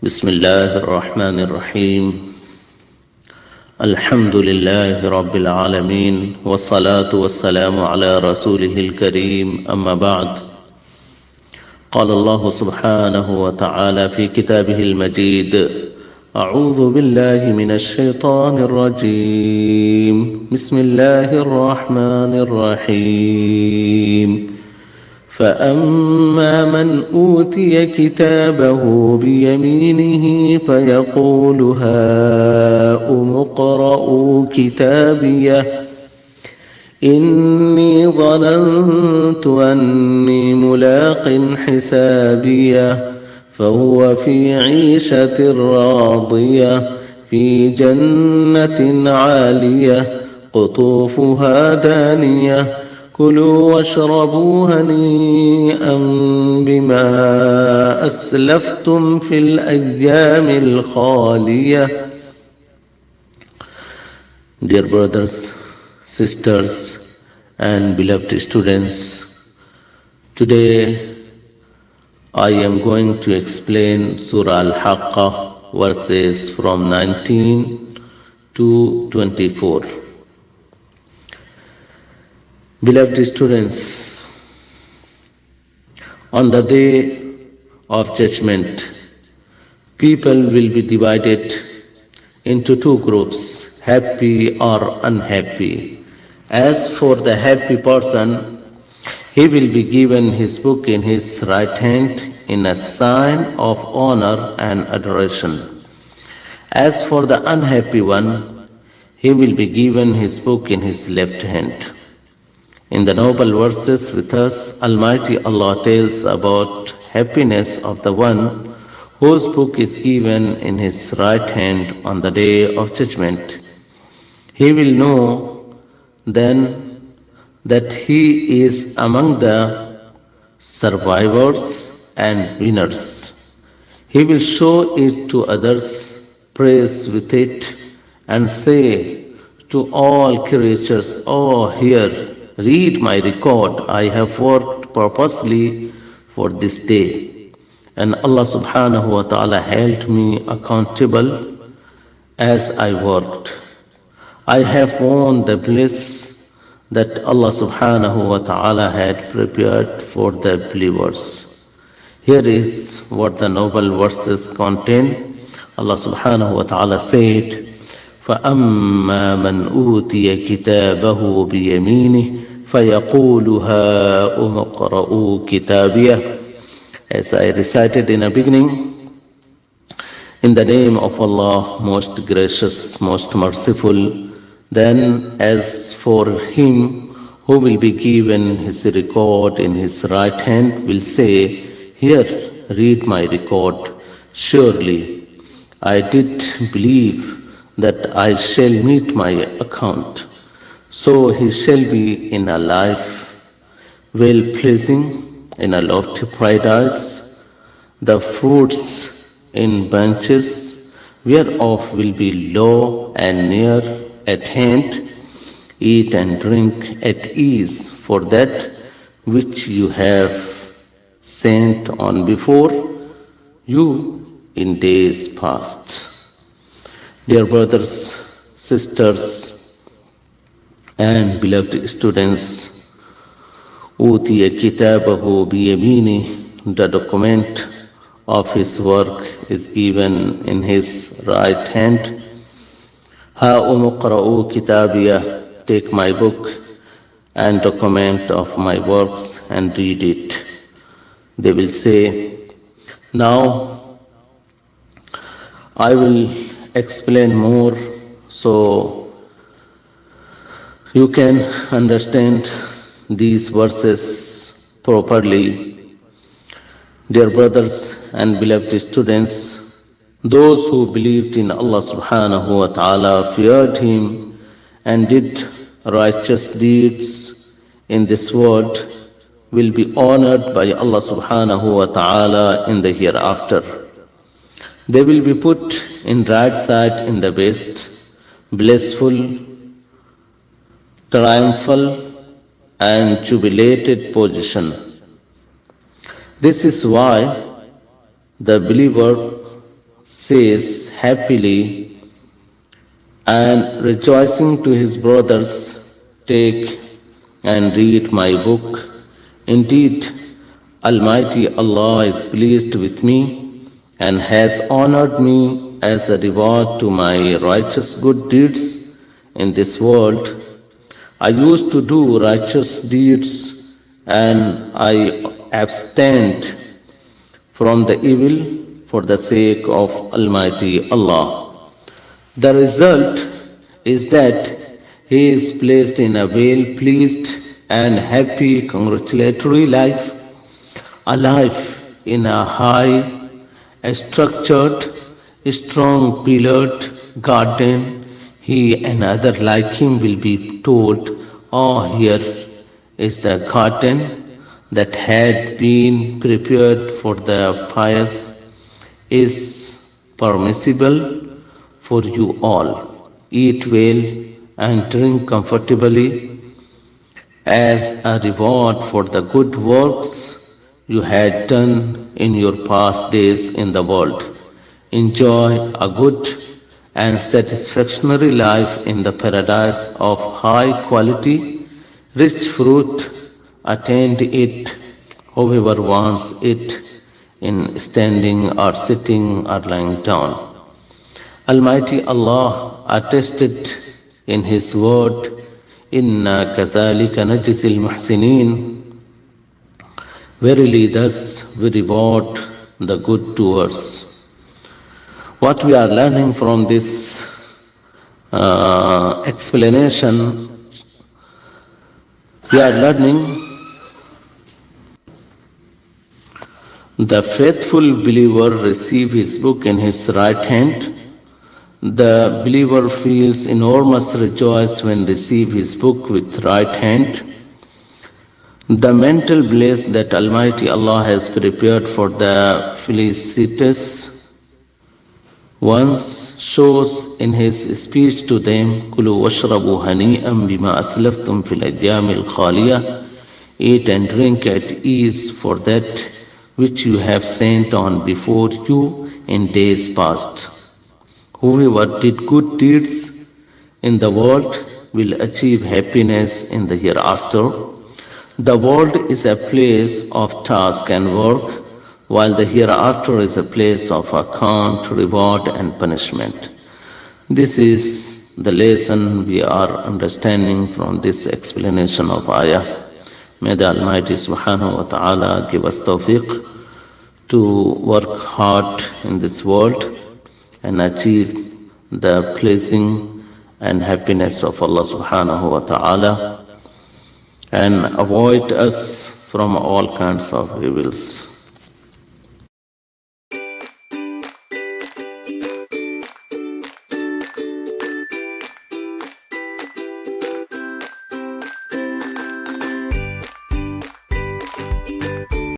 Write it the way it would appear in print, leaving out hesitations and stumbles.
بسم الله الرحمن الرحيم الحمد لله رب العالمين والصلاة والسلام على رسوله الكريم أما بعد قال الله سبحانه وتعالى في كتابه المجيد أعوذ بالله من الشيطان الرجيم بسم الله الرحمن الرحيم فأما من أوتي كتابه بيمينه فيقول هاؤم اقرءوا كتابيه إني ظننت أني ملاق حسابيه فهو في عيشة راضية في جنة عالية قطوفها دانية كلوا واشربوا هنيئا بما أسلفتم في الأيام الخالية. Dear brothers, sisters and beloved students, today I am going to explain Surah Al-Haqqah verses from 19 to 24. Beloved students, on the day of judgment, people will be divided into two groups, happy or unhappy. As for the happy person, he will be given his book in his right hand in a sign of honor and adoration. As for the unhappy one, he will be given his book in his left hand. In the noble verses with us, Almighty Allah tells about happiness of the one whose book is given in his right hand on the day of judgment. He will know then that he is among the survivors and winners. He will show it to others, praise with it, and say to all creatures, "Oh, here, read my record. I have worked purposely for this day, and Allah subhanahu wa ta'ala held me accountable as I worked. I have won the bliss that Allah subhanahu wa ta'ala had prepared for the believers." Here is what the noble verses contain. Allah subhanahu wa ta'ala said, فَأَمَّا مَنْ أُوتِيَ كِتَابَهُ بِيَمِينِهِ فَيَقُولُ هَاؤُمُ اقْرَءُوا كِتَابِيَهْ. As I recited in the beginning, in the name of Allah, most gracious, most merciful, then as for him who will be given his record in his right hand will say, "Here, read my record. Surely I did believe that I shall meet my account. So he shall be in a life well pleasing, in a lofty paradise, the fruits in bunches, whereof will be low and near at hand. Eat and drink at ease for that which you have sent on before you in days past." Dear brothers, sisters, and beloved students, أوتي كتابه بيمينه, the document of his work is given in his right hand. هاؤم اقرءوا كتابيه, take my book and document of my works and read it. They will say, now I will explain more so you can understand these verses properly. Dear brothers and beloved students, those who believed in Allah subhanahu wa ta'ala, feared Him, and did righteous deeds in this world will be honored by Allah subhanahu wa ta'ala in the hereafter. They will be put in right side in the best, blissful, triumphal and jubilated position. This is why the believer says happily and rejoicing to his brothers, take and read my book. Indeed, Almighty Allah is pleased with me and has honored me as a reward to my righteous good deeds in this world. I used to do righteous deeds and I abstained from the evil for the sake of Almighty Allah. The result is that he is placed in a well-pleased and happy congratulatory life, a life in a high, structured, strong pillared garden. He and other like him will be told, "Oh, here is the garden that had been prepared for the pious, is permissible for you all. Eat well and drink comfortably as a reward for the good works you had done in your past days in the world. Enjoy a good and satisfactory life in the paradise of high quality, rich fruit. Attend it, whoever wants it, in standing or sitting or lying down." Almighty Allah attested in His word, "Inna kathalika najzil muhsinin." Verily, thus we reward the good doers. What we are learning from this explanation, we are learning the faithful believer receives his book in his right hand. The believer feels enormous rejoice when receive his book with right hand. The mental bliss that Almighty Allah has prepared for the felicitous ones shows in his speech to them, "Kulu washrabu hani'an bima aslaftum fil ayyamil khaliyah." Eat and drink at ease for that which you have sent on before you in days past. Whoever did good deeds in the world will achieve happiness in the hereafter. The world is a place of task and work, while the hereafter is a place of account, reward, and punishment. This is the lesson we are understanding from this explanation of ayah. May the Almighty Subhanahu wa Ta'ala give us tawfiq to work hard in this world and achieve the pleasing and happiness of Allah Subhanahu wa Ta'ala, and avoid us from all kinds of evils.